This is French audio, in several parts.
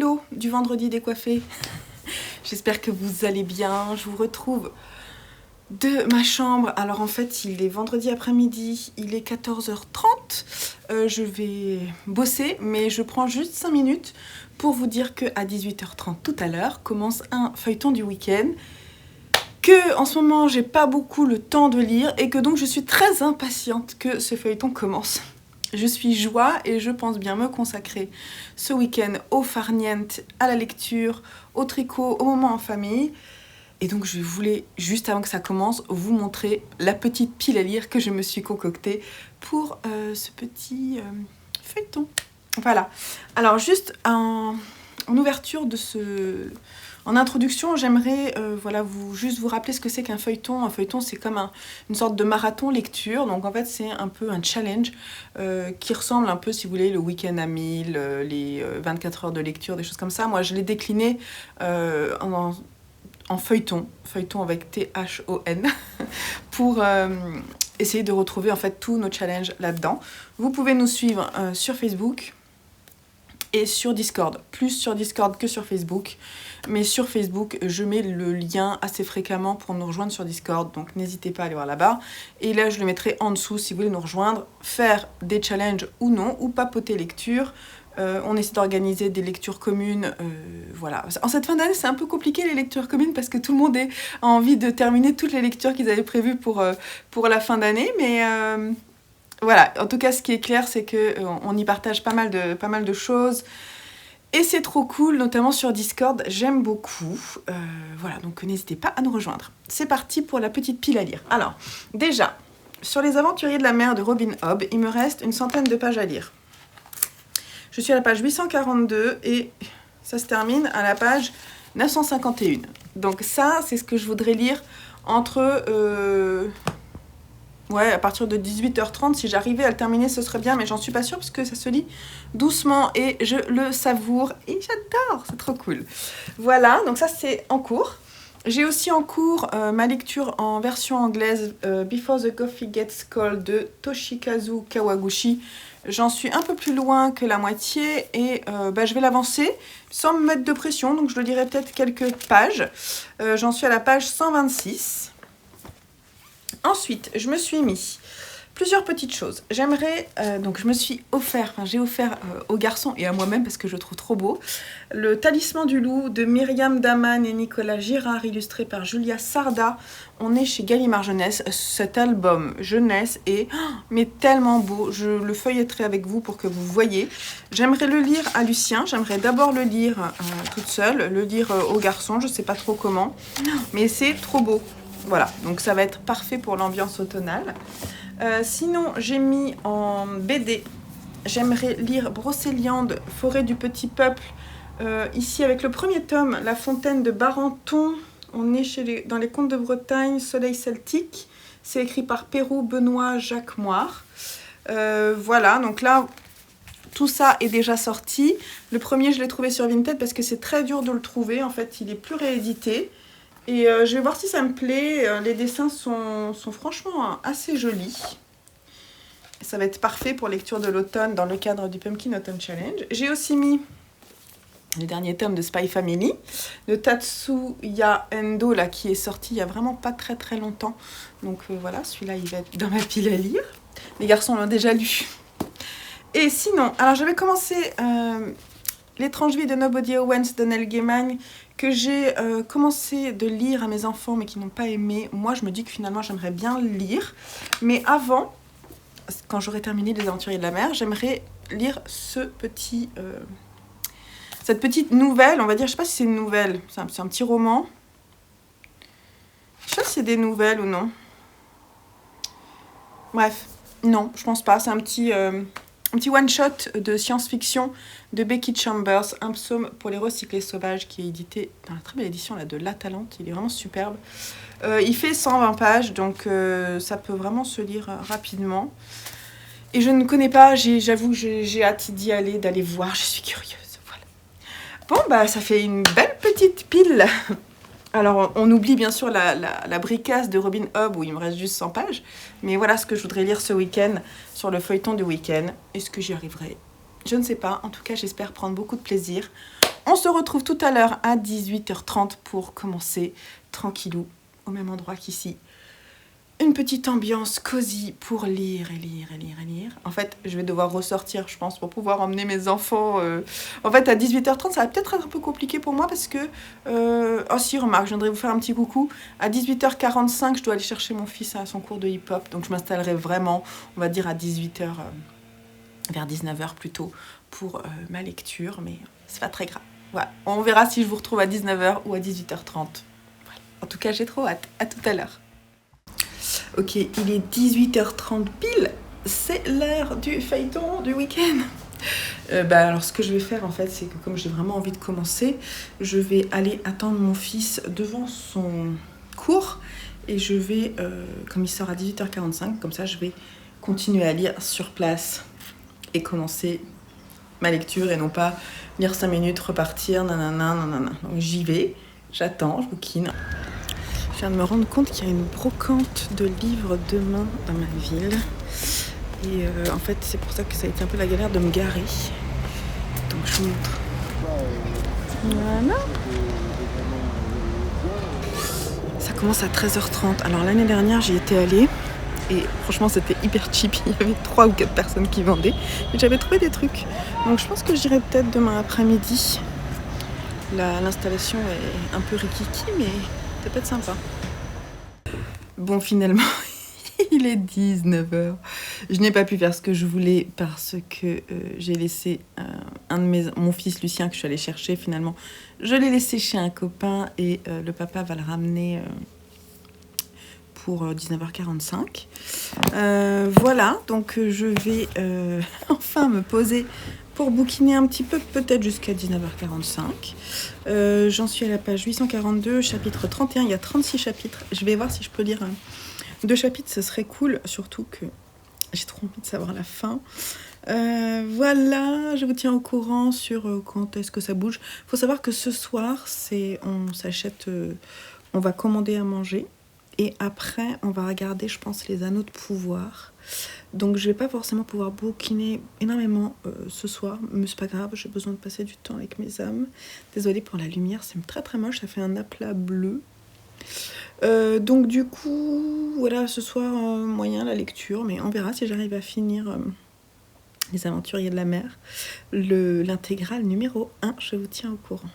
Hello du vendredi décoiffé. J'espère que vous allez bien. Je vous retrouve de ma chambre. Alors en fait, il est vendredi après-midi, il est 14h30. Je vais bosser, mais je prends juste 5 minutes pour vous dire qu'à 18h30 tout à l'heure commence un feuilleton du week-end. Que en ce moment, j'ai pas beaucoup le temps de lire et que donc je suis très impatiente que ce feuilleton commence. Je suis joie et je pense bien me consacrer ce week-end au farniente, à la lecture, au tricot, au moment en famille. Et donc je voulais, juste avant que ça commence, vous montrer la petite pile à lire que je me suis concoctée pour ce petit feuilleton. Voilà. Alors juste en ouverture de ce... En introduction, j'aimerais juste vous rappeler ce que c'est qu'un feuilleton. Un feuilleton, c'est comme une sorte de marathon lecture. Donc en fait, c'est un peu un challenge qui ressemble un peu, si vous voulez, le week-end à 1000, les 24 heures de lecture, des choses comme ça. Moi, je l'ai décliné en feuilleton avec T-H-O-N, pour essayer de retrouver en fait tous nos challenges là-dedans. Vous pouvez nous suivre sur Facebook et sur Discord, plus sur Discord que sur Facebook. Mais sur Facebook, je mets le lien assez fréquemment pour nous rejoindre sur Discord, donc n'hésitez pas à aller voir là-bas. Et là, je le mettrai en dessous si vous voulez nous rejoindre, faire des challenges ou non, ou papoter lecture. On essaie d'organiser des lectures communes, voilà. En cette fin d'année, c'est un peu compliqué les lectures communes parce que tout le monde a envie de terminer toutes les lectures qu'ils avaient prévues pour la fin d'année, mais... Voilà, en tout cas, ce qui est clair, c'est qu'on y partage pas mal de choses. Et c'est trop cool, notamment sur Discord, j'aime beaucoup. Voilà, donc n'hésitez pas à nous rejoindre. C'est parti pour la petite pile à lire. Alors, déjà, sur les aventuriers de la mer de Robin Hobb, il me reste une centaine de pages à lire. Je suis à la page 842 et ça se termine à la page 951. Donc ça, c'est ce que je voudrais lire entre... à partir de 18h30, si j'arrivais à le terminer, ce serait bien, mais j'en suis pas sûre parce que ça se lit doucement et je le savoure et j'adore, c'est trop cool. Voilà, donc ça c'est en cours. J'ai aussi en cours ma lecture en version anglaise Before the Coffee Gets Cold de Toshikazu Kawaguchi. J'en suis un peu plus loin que la moitié et je vais l'avancer sans me mettre de pression, donc je le dirai peut-être quelques pages. J'en suis à la page 126. Ensuite, je me suis mis plusieurs petites choses. J'aimerais, donc je me suis offert, j'ai offert aux garçons et à moi-même parce que je le trouve trop beau, le Talisman du loup de Myriam Daman et Nicolas Girard, illustré par Julia Sarda. On est chez Gallimard Jeunesse. Cet album jeunesse est mais tellement beau. Je le feuilletterai avec vous pour que vous voyez. J'aimerais le lire à Lucien. J'aimerais d'abord le lire toute seule, le lire aux garçons. Je sais pas trop comment, mais c'est trop beau. Voilà, donc ça va être parfait pour l'ambiance automnale. Sinon, j'ai mis en BD, j'aimerais lire Brocéliande, Forêt du Petit Peuple. Ici, avec le premier tome, La Fontaine de Barenton. On est dans les Contes de Bretagne, Soleil celtique. C'est écrit par Pérou, Benoît, Jacques Moire. Voilà, donc là, tout ça est déjà sorti. Le premier, je l'ai trouvé sur Vinted parce que c'est très dur de le trouver. En fait, il est plus réédité. Et je vais voir si ça me plaît. Les dessins sont franchement assez jolis. Ça va être parfait pour lecture de l'automne dans le cadre du Pumpkin Autumn Challenge. J'ai aussi mis le dernier tome de Spy Family, de Tatsuya Endo, là, qui est sorti il y a vraiment pas très très longtemps. Donc voilà, celui-là, il va être dans ma pile à lire. Les garçons l'ont déjà lu. Et sinon, alors j'avais commencé L'étrange vie de Nobody Owens de Neil Gaiman, que j'ai commencé de lire à mes enfants mais qui n'ont pas aimé. Moi, je me dis que finalement, j'aimerais bien le lire. Mais avant, quand j'aurai terminé Les Aventuriers de la Mer, j'aimerais lire cette petite nouvelle, on va dire, je sais pas si c'est une nouvelle, c'est un petit roman. Je sais pas si c'est des nouvelles ou non. Bref, non, je pense pas, c'est un petit one-shot de science-fiction de Becky Chambers, Un psaume pour les recyclés sauvages, qui est édité dans la très belle édition là, de La Talente. Il est vraiment superbe. Il fait 120 pages, donc ça peut vraiment se lire rapidement. Et je ne connais pas, j'avoue que j'ai hâte d'y aller, d'aller voir, je suis curieuse. Voilà. Bon, ça fait une belle petite pile. Alors, on oublie bien sûr la bricasse de Robin Hobb où il me reste juste 100 pages. Mais voilà ce que je voudrais lire ce week-end sur le feuilleton du week-end. Est-ce que j'y arriverai ? Je ne sais pas. En tout cas, j'espère prendre beaucoup de plaisir. On se retrouve tout à l'heure à 18h30 pour commencer tranquillou, au même endroit qu'ici. Une petite ambiance cosy pour lire et lire et lire et lire. En fait, je vais devoir ressortir, je pense, pour pouvoir emmener mes enfants. En fait, à 18h30, ça va peut-être être un peu compliqué pour moi parce que... Oh si, remarque, je viendrai vous faire un petit coucou. À 18h45, je dois aller chercher mon fils à son cours de hip-hop. Donc, je m'installerai vraiment, on va dire, à 18h, vers 19h plutôt, pour ma lecture. Mais c'est pas très grave. Voilà. On verra si je vous retrouve à 19h ou à 18h30. Voilà. En tout cas, j'ai trop hâte. À tout à l'heure. Ok, il est 18h30 pile, c'est l'heure du feuilleton du week-end. Alors ce que je vais faire en fait, c'est que comme j'ai vraiment envie de commencer, je vais aller attendre mon fils devant son cours et je vais, comme il sort à 18h45, comme ça je vais continuer à lire sur place et commencer ma lecture et non pas lire 5 minutes, repartir, nanana, nanana. Donc j'y vais, j'attends, je bouquine. Je viens de me rendre compte qu'il y a une brocante de livres demain dans ma ville. Et en fait, c'est pour ça que ça a été un peu la galère de me garer. Donc je vous montre. Voilà. Ça commence à 13h30. Alors l'année dernière, j'y étais allée. Et franchement, c'était hyper cheap. Il y avait 3 ou 4 personnes qui vendaient. Et j'avais trouvé des trucs. Donc je pense que j'irai peut-être demain après-midi. L'installation est un peu rikiki, mais... ça peut être sympa. Bon, finalement, il est 19h. Je n'ai pas pu faire ce que je voulais parce que j'ai laissé mon fils Lucien que je suis allée chercher. Finalement, je l'ai laissé chez un copain et le papa va le ramener pour 19h45. Voilà, donc je vais enfin me poser pour bouquiner un petit peu, peut-être jusqu'à 19h45. J'en suis à la page 842, chapitre 31. Il y a 36 chapitres. Je vais voir si je peux lire 2 chapitres, ce serait cool. Surtout que j'ai trop envie de savoir la fin. Voilà, je vous tiens au courant sur quand est-ce que ça bouge. Il faut savoir que ce soir, on s'achète, on va commander à manger. Et après, on va regarder, je pense, les Anneaux de pouvoir. Donc, je vais pas forcément pouvoir bouquiner énormément ce soir. Mais c'est pas grave, j'ai besoin de passer du temps avec mes âmes. Désolée pour la lumière, c'est très très moche. Ça fait un aplat bleu. Donc, du coup, voilà, ce soir, moyen la lecture. Mais on verra si j'arrive à finir Les Aventuriers de la Mer. L'intégrale numéro 1, je vous tiens au courant.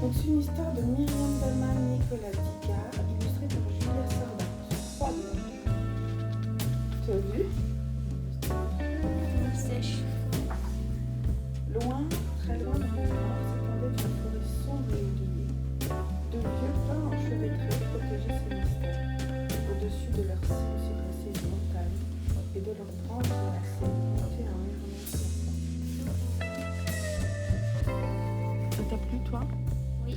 Donc c'est une histoire de Myriam Daman, Nicolas Dicard, illustrée par Julia Sardin. C'est pas bon. Tu as vu? Sèche. Loin, très loin dans le nord, s'étendait une forêt sombre et oubliée. De vieux pins enchevêtrés protégeaient ces mystères. Au-dessus de leurs cimes se dressaient des montagnes, et de leurs branches glacées montait un murmure. Ça t'a plu, toi? Oui.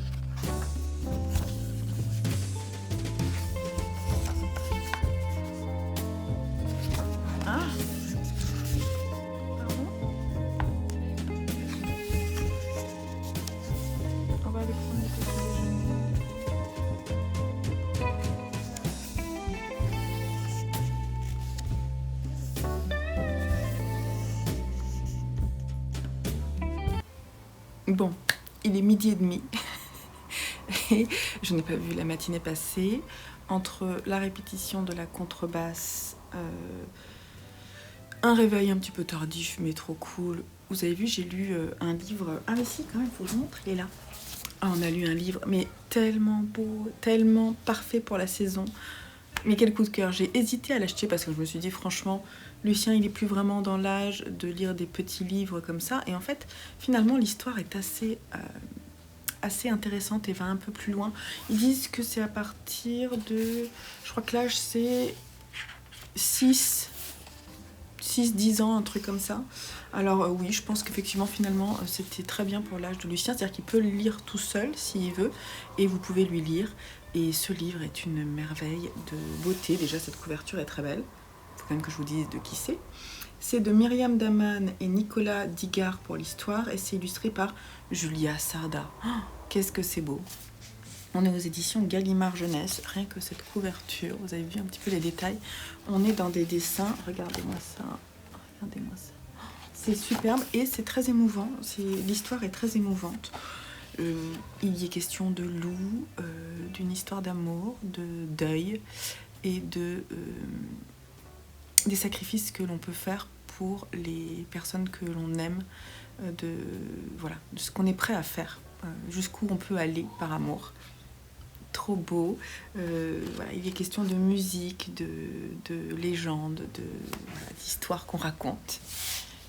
Ah. Pardon. On va aller prendre le petit déjeuner. Bon, il est 12h30 et je n'ai pas vu la matinée passer. Entre la répétition de la contrebasse, un réveil un petit peu tardif mais trop cool. Vous avez vu, j'ai lu un livre. Ah mais si, quand même, il faut que je vous montre, il est là. Ah, on a lu un livre, mais tellement beau, tellement parfait pour la saison. Mais quel coup de cœur. J'ai hésité à l'acheter parce que je me suis dit, franchement, Lucien, il est plus vraiment dans l'âge de lire des petits livres comme ça. Et en fait, finalement, l'histoire est assez intéressante et va un peu plus loin. Ils disent que c'est à partir de... Je crois que l'âge, c'est 6-10 ans, un truc comme ça. Alors oui, je pense qu'effectivement, finalement, c'était très bien pour l'âge de Lucien. C'est-à-dire qu'il peut le lire tout seul, s'il veut, et vous pouvez lui lire. Et ce livre est une merveille de beauté. Déjà, cette couverture est très belle. Il faut quand même que je vous dise de qui c'est. C'est de Myriam Daman et Nicolas Digard pour l'histoire, et c'est illustré par Julia Sarda. Oh, qu'est-ce que c'est beau! On est aux éditions Gallimard Jeunesse. Rien que cette couverture, vous avez vu un petit peu les détails. On est dans des dessins. Regardez-moi ça. Regardez-moi ça. C'est superbe et c'est très émouvant. L'histoire est très émouvante. Il y est question de loup, d'une histoire d'amour, de deuil et des sacrifices que l'on peut faire pour les personnes que l'on aime, de ce qu'on est prêt à faire, jusqu'où on peut aller par amour. Trop beau. Il est question de musique, de légendes, d'histoires qu'on raconte.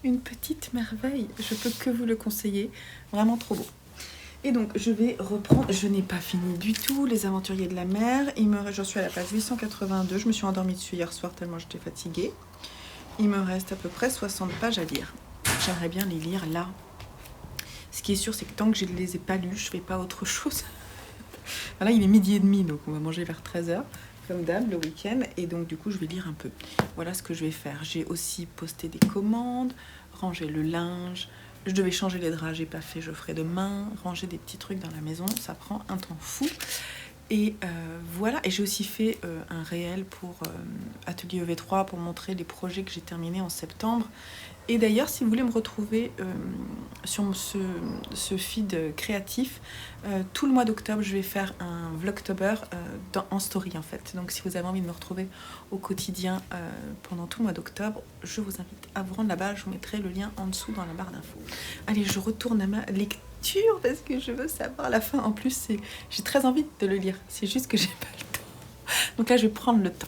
Une petite merveille, je peux que vous le conseiller, vraiment trop beau. Et donc je vais reprendre, je n'ai pas fini du tout, Les Aventuriers de la Mer, j'en suis à la page 882, je me suis endormie dessus hier soir tellement j'étais fatiguée. Il me reste à peu près 60 pages à lire. J'aimerais bien les lire là. Ce qui est sûr, c'est que tant que je ne les ai pas lus, je ne fais pas autre chose. Là, il est 12h30, donc on va manger vers 13h, comme d'hab, le week-end. Et donc, du coup, je vais lire un peu. Voilà ce que je vais faire. J'ai aussi posté des commandes, rangé le linge. Je devais changer les draps, j'ai pas fait, je ferai demain. Ranger des petits trucs dans la maison, ça prend un temps fou. Et voilà, et j'ai aussi fait un réel pour Atelier EV3 pour montrer les projets que j'ai terminés en septembre. Et d'ailleurs, si vous voulez me retrouver sur ce feed créatif, tout le mois d'octobre, je vais faire un Vlogtober en story en fait. Donc si vous avez envie de me retrouver au quotidien pendant tout le mois d'octobre, je vous invite à vous rendre là-bas. Je vous mettrai le lien en dessous dans la barre d'infos. Allez, je retourne à ma lecture parce que je veux savoir la fin. En plus, j'ai très envie de le lire. C'est juste que j'ai pas le temps. Donc là, je vais prendre le temps.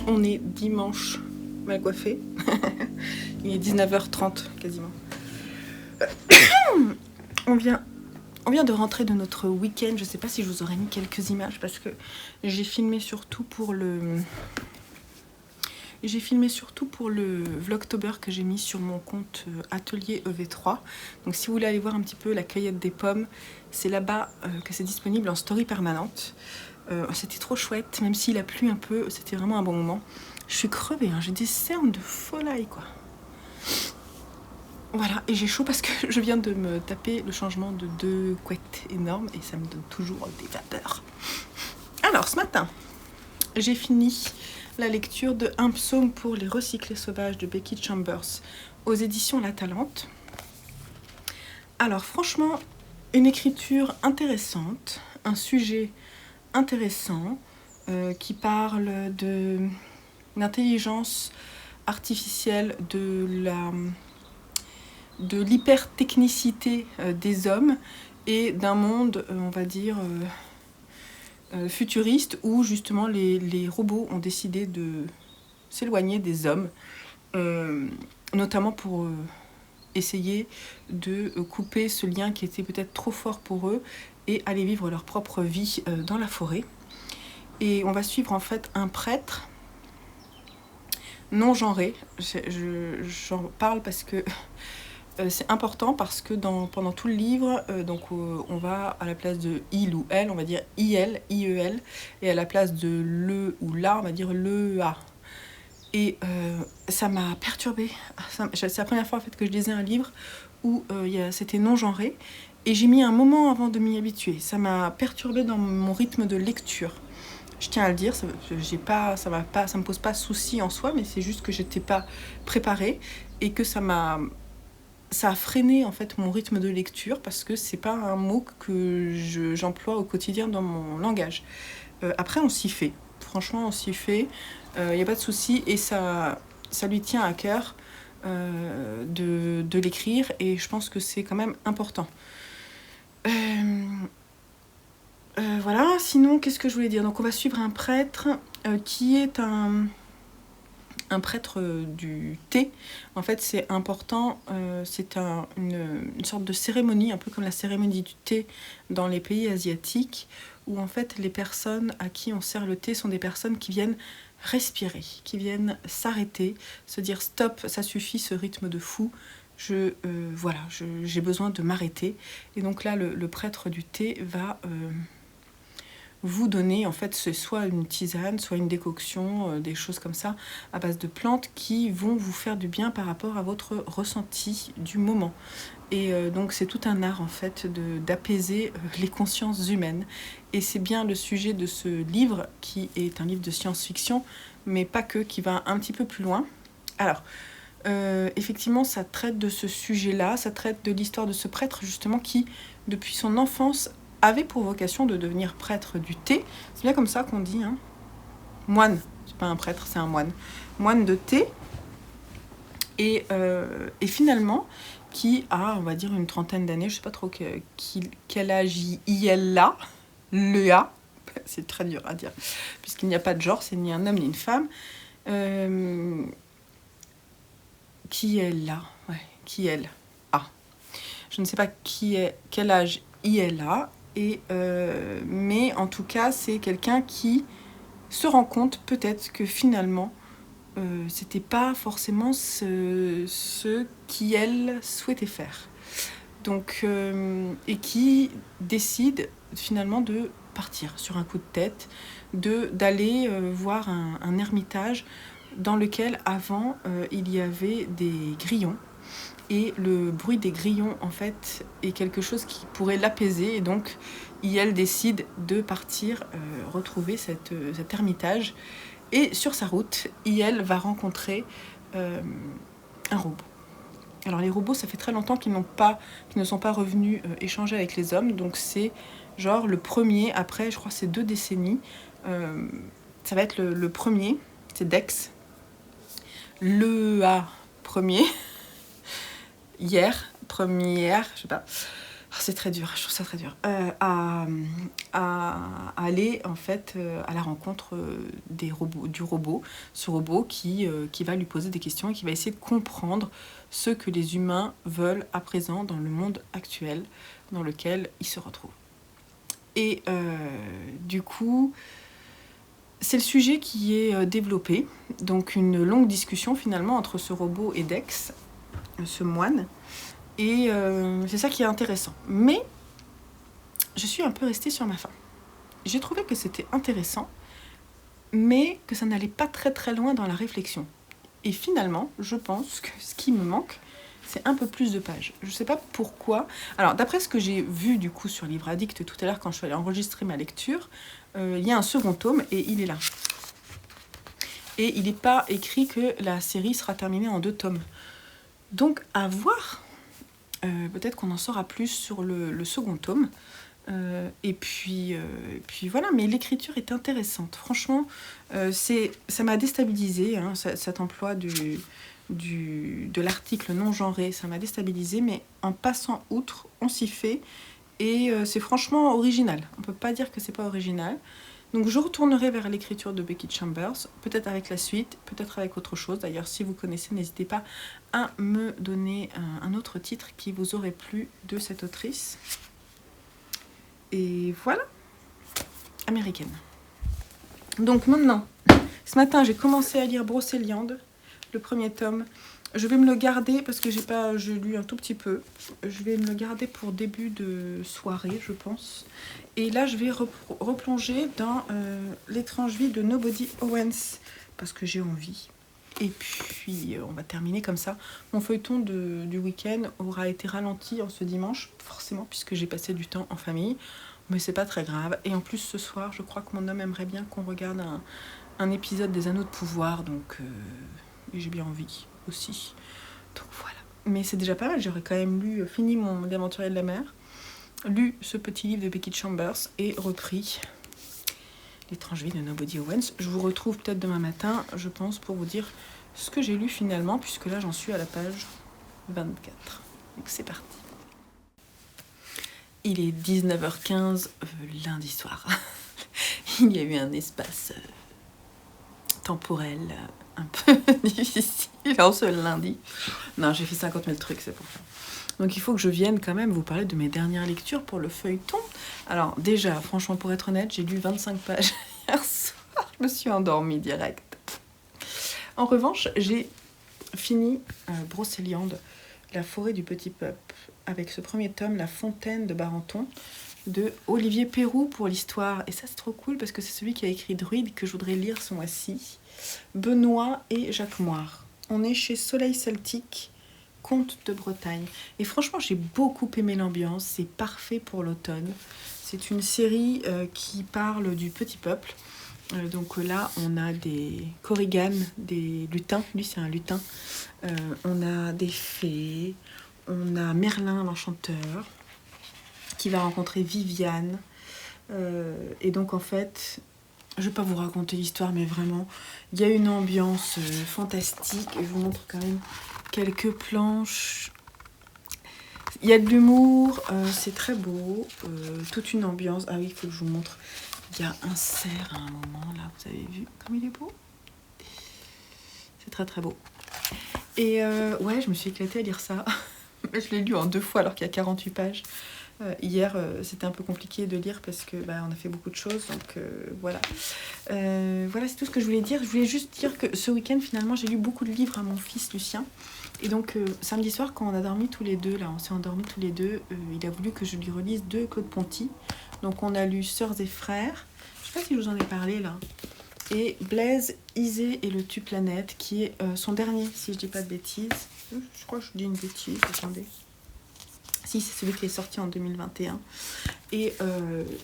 On est dimanche, mal coiffé. Il est 19h30 quasiment. On vient de rentrer de notre week-end. Je sais pas si je vous aurais mis quelques images parce que j'ai filmé surtout pour le Vlogtober que j'ai mis sur mon compte Atelier EV3. Donc si vous voulez aller voir un petit peu la cueillette des pommes, c'est là-bas que c'est disponible en story permanente. C'était trop chouette, même s'il a plu un peu, c'était vraiment un bon moment. Je suis crevée, hein, j'ai des cernes de folie quoi. Voilà, et j'ai chaud parce que je viens de me taper le changement de 2 couettes énormes et ça me donne toujours des vapeurs. Alors ce matin, j'ai fini la lecture de Un psaume pour les recyclés sauvages de Becky Chambers aux éditions La Talente. Alors franchement, une écriture intéressante, un sujet intéressant qui parle de l'intelligence artificielle, de l'hypertechnicité des hommes et d'un monde, on va dire, futuriste où justement les robots ont décidé de s'éloigner des hommes, notamment pour essayer de couper ce lien qui était peut-être trop fort pour eux et aller vivre leur propre vie dans la forêt. Et on va suivre en fait un prêtre non genré. J'en parle parce que c'est important, parce que pendant tout le livre, on va à la place de il ou elle, on va dire IL, IEL, et à la place de le ou la, on va dire LEA. Et ça m'a perturbée. C'est la première fois en fait que je lisais un livre où c'était non genré. Et j'ai mis un moment avant de m'y habituer. Ça m'a perturbée dans mon rythme de lecture. Je tiens à le dire, ça me pose pas souci en soi, mais c'est juste que j'étais pas préparée et que ça a freiné en fait mon rythme de lecture parce que c'est pas un mot que j'emploie au quotidien dans mon langage. Après, on s'y fait. Franchement, on s'y fait. Y a pas de souci et ça lui tient à cœur de l'écrire et je pense que c'est quand même important. Voilà, sinon, qu'est-ce que je voulais dire? Donc, on va suivre un prêtre qui est un prêtre du thé. En fait, c'est important, c'est une sorte de cérémonie, un peu comme la cérémonie du thé dans les pays asiatiques, où en fait, les personnes à qui on sert le thé sont des personnes qui viennent respirer, qui viennent s'arrêter, se dire stop, ça suffit, ce rythme de fou. J'ai besoin de m'arrêter. Et donc là, le prêtre du thé va vous donner, en fait, c'est soit une tisane, soit une décoction, des choses comme ça, à base de plantes qui vont vous faire du bien par rapport à votre ressenti du moment. Et donc c'est tout un art, en fait, d'apaiser les consciences humaines. Et c'est bien le sujet de ce livre, qui est un livre de science-fiction, mais pas que, qui va un petit peu plus loin. Alors, effectivement, ça traite de ce sujet-là, ça traite de l'histoire de ce prêtre, justement, qui, depuis son enfance, avait pour vocation de devenir prêtre du thé. C'est bien comme ça qu'on dit, hein. Moine, c'est pas un prêtre, c'est un moine. Moine de thé. Et finalement, qui a, on va dire, une trentaine d'années, je sais pas trop quel âge il a, c'est très dur à dire, puisqu'il n'y a pas de genre, c'est ni un homme ni une femme. Qui est là, ouais, qui elle a. Je ne sais pas quel âge il a, mais en tout cas, c'est quelqu'un qui se rend compte peut-être que finalement, c'était pas forcément ce qu'elle souhaitait faire. Donc, et qui décide finalement de partir sur un coup de tête, d'aller voir un ermitage dans lequel avant il y avait des grillons. Et le bruit des grillons, en fait, est quelque chose qui pourrait l'apaiser. Et donc, elle décide de partir retrouver cet ermitage. Et sur sa route, elle va rencontrer un robot. Alors, les robots, ça fait très longtemps qu'ils ne sont pas revenus échanger avec les hommes. Donc, c'est genre le premier, après, je crois, c'est 2 décennies. Ça va être le premier, c'est Dex. Le A premier. Première, je sais pas. c'est très dur, je trouve ça très dur, à aller en fait à la rencontre du robot, ce robot qui va lui poser des questions et qui va essayer de comprendre ce que les humains veulent à présent dans le monde actuel dans lequel ils se retrouvent. Et du coup, c'est le sujet qui est développé, donc une longue discussion finalement entre ce robot et Dex, ce moine, et c'est ça qui est intéressant. Mais je suis un peu restée sur ma faim. J'ai trouvé que c'était intéressant, mais que ça n'allait pas très très loin dans la réflexion. Et finalement, je pense que ce qui me manque, c'est un peu plus de pages. Je ne sais pas pourquoi. Alors, d'après ce que j'ai vu du coup sur Livre Addict tout à l'heure quand je suis allée enregistrer ma lecture, il y a un second tome et il est là. Et il n'est pas écrit que la série sera terminée en 2 tomes. Donc, à voir. Peut-être qu'on en saura plus sur le second tome. Et puis voilà, mais l'écriture est intéressante. Franchement, ça m'a déstabilisée, hein, cet emploi de l'article non genré, ça m'a déstabilisée, mais en passant outre, on s'y fait. Et c'est franchement original. On ne peut pas dire que c'est pas original. Donc je retournerai vers l'écriture de Becky Chambers, peut-être avec la suite, peut-être avec autre chose. D'ailleurs, si vous connaissez, n'hésitez pas à me donner un autre titre qui vous aurait plu de cette autrice. Et voilà, américaine. Donc maintenant, ce matin, j'ai commencé à lire Brocéliande, le premier tome. Je vais me le garder parce que je lu un tout petit peu. Je vais me le garder pour début de soirée, je pense. Et là, je vais replonger dans L'étrange vie de Nobody Owens parce que j'ai envie. Et puis, on va terminer comme ça. Mon feuilleton du week-end aura été ralenti en ce dimanche, forcément, puisque j'ai passé du temps en famille. Mais c'est pas très grave. Et en plus, ce soir, je crois que mon homme aimerait bien qu'on regarde un épisode des Anneaux de pouvoir. Donc, j'ai bien envie aussi. Donc voilà. Mais c'est déjà pas mal. J'aurais quand même fini mon L'Aventurier de la mer, lu ce petit livre de Becky Chambers et repris L'étrange vie de Nobody Owens. Je vous retrouve peut-être demain matin, je pense, pour vous dire ce que j'ai lu finalement, puisque là, j'en suis à la page 24. Donc c'est parti. Il est 19h15 lundi soir. Il y a eu un espace temporel un peu difficile en ce lundi. Non, j'ai fait 50 000 trucs, c'est pour ça. Donc il faut que je vienne quand même vous parler de mes dernières lectures pour le feuilleton. Alors déjà, franchement, pour être honnête, j'ai lu 25 pages hier soir. Je me suis endormie direct. En revanche, j'ai fini Brocéliande, La forêt du petit peuple, avec ce premier tome, La fontaine de Barenton, de Olivier Perroux pour l'histoire. Et ça, c'est trop cool parce que c'est celui qui a écrit Druide que je voudrais lire ce mois-ci. Benoît et Jacques Moire. On est chez Soleil Celtique, Contes de Bretagne. Et franchement, j'ai beaucoup aimé l'ambiance. C'est parfait pour l'automne. C'est une série qui parle du petit peuple. Donc là, on a des korriganes, des lutins. Lui, c'est un lutin. On a des fées. On a Merlin, l'enchanteur, qui va rencontrer Viviane. Et donc, en fait, je ne vais pas vous raconter l'histoire, mais vraiment, il y a une ambiance fantastique. Et je vous montre quand même quelques planches. Il y a de l'humour, c'est très beau. Toute une ambiance. Ah oui, il faut que je vous montre. Il y a un cerf à un moment, là, vous avez vu comme il est beau. C'est très très beau. Et ouais, je me suis éclatée à lire ça. Je l'ai lu en 2 fois alors qu'il y a 48 pages. Hier, c'était un peu compliqué de lire parce que on a fait beaucoup de choses. Donc voilà. Voilà, c'est tout ce que je voulais dire. Je voulais juste dire que ce week-end, finalement, j'ai lu beaucoup de livres à mon fils Lucien. Et donc, samedi soir, quand on a dormi tous les deux, là, on s'est endormis tous les deux, il a voulu que je lui relise 2 Claude Ponty. Donc, on a lu Sœurs et frères. Je sais pas si je vous en ai parlé, là. Et Blaise, Isée et le Tue-Planète, qui est son dernier, si je dis pas de bêtises. Je crois que je dis une bêtise, attendez. Si, c'est celui qui est sorti en 2021. Et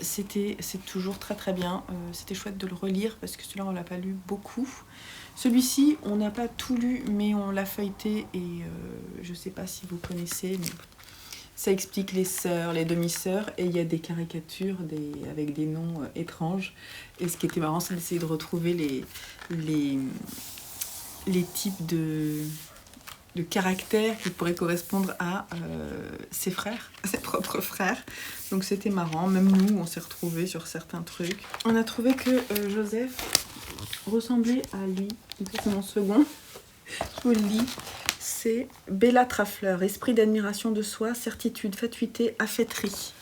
c'est toujours très très bien. C'était chouette de le relire parce que celui-là, on l'a pas lu beaucoup. Celui-ci, on n'a pas tout lu, mais on l'a feuilleté. Et je sais pas si vous connaissez, mais ça explique les sœurs, les demi-sœurs. Et il y a des caricatures avec des noms étranges. Et ce qui était marrant, c'est d'essayer de retrouver les types de le caractère qui pourrait correspondre à ses frères, ses propres frères. Donc c'était marrant, même nous on s'est retrouvés sur certains trucs. On a trouvé que Joseph ressemblait à lui. Donc c'est mon second, je vous le lis. C'est Bella Traffler, esprit d'admiration de soi, certitude, fatuité, affaîtrie.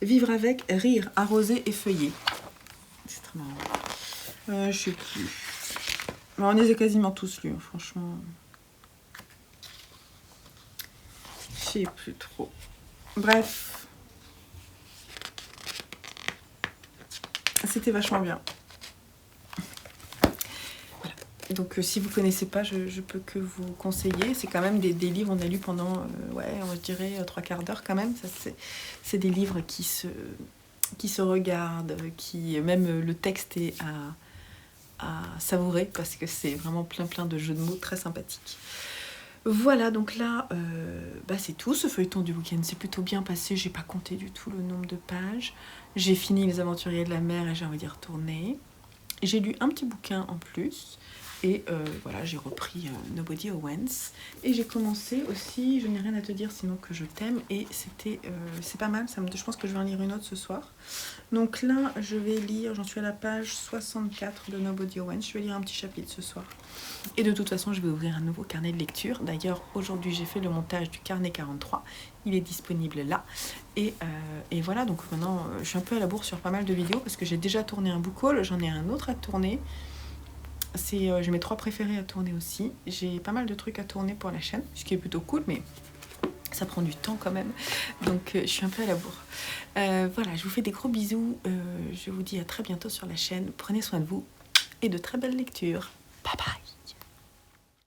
Vivre avec, rire, arroser et feuiller. C'est très marrant. Je sais plus. Alors, on les a quasiment tous lus, franchement. Je sais plus trop. Bref. C'était vachement bien. Voilà. Donc si vous ne connaissez pas, je peux que vous conseiller. C'est quand même des livres, on a lu pendant, ouais, on dirait 3/4 d'heure quand même. C'est des livres qui se regardent, qui même le texte est à savourer parce que c'est vraiment plein de jeux de mots très sympathiques. Voilà, donc là, c'est tout. Ce feuilleton du week-end s'est plutôt bien passé. J'ai pas compté du tout le nombre de pages. J'ai fini Les Aventuriers de la Mer et j'ai envie d'y retourner. J'ai lu un petit bouquin en plus. Et voilà, j'ai repris Nobody Owens. Et j'ai commencé aussi Je n'ai rien à te dire sinon que je t'aime. Et c'est pas mal, je pense que je vais en lire une autre ce soir. Donc là, je vais lire, j'en suis à la page 64 de Nobody Owens. Je vais lire un petit chapitre ce soir. Et de toute façon, je vais ouvrir un nouveau carnet de lecture. D'ailleurs, aujourd'hui, j'ai fait le montage du carnet 43. Il est disponible là. Et voilà, donc maintenant, je suis un peu à la bourre sur pas mal de vidéos parce que j'ai déjà tourné un book haul. J'en ai un autre à tourner. J'ai mes 3 préférés à tourner aussi. J'ai pas mal de trucs à tourner pour la chaîne, ce qui est plutôt cool, mais ça prend du temps quand même. Donc je suis un peu à la bourre. Voilà, je vous fais des gros bisous. Je vous dis à très bientôt sur la chaîne. Prenez soin de vous et de très belles lectures. Bye bye.